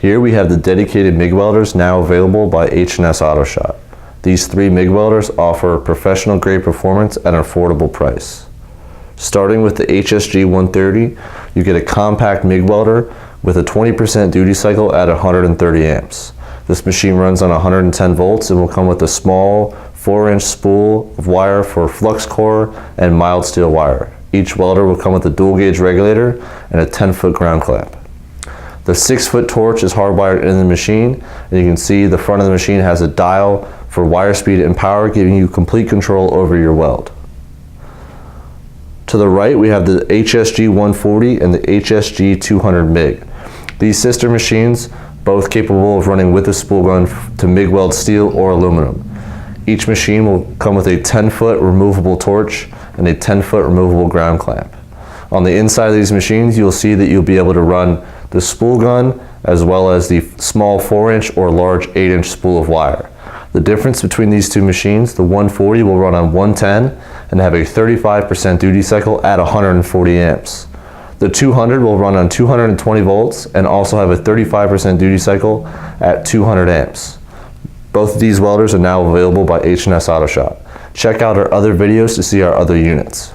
Here we have the dedicated MIG welders now available by H&S Autoshot. These 3 MIG welders offer professional grade performance at an affordable price. Starting with the HSG130, you get a compact MIG welder with a 20% duty cycle at 130 amps. This machine runs on 110 volts and will come with a small 4-inch spool of wire for flux core and mild steel wire. Each welder will come with a dual gauge regulator and a 10-foot ground clamp. The 6-foot torch is hardwired in the machine, and you can see the front of the machine has a dial for wire speed and power, giving you complete control over your weld. To the right, we have the HSG140 and the HSG200 MIG. These sister machines, both capable of running with a spool gun to MIG weld steel or aluminum. Each machine will come with a 10-foot removable torch and a 10-foot removable ground clamp. On the inside of these machines, you'll see that you'll be able to run the spool gun as well as the small 4-inch or large 8-inch spool of wire. The difference between these two machines, the 140 will run on 110 and have a 35% duty cycle at 140 amps. The 200 will run on 220 volts and also have a 35% duty cycle at 200 amps. Both of these welders are now available by H&S Autoshot. Check out our other videos to see our other units.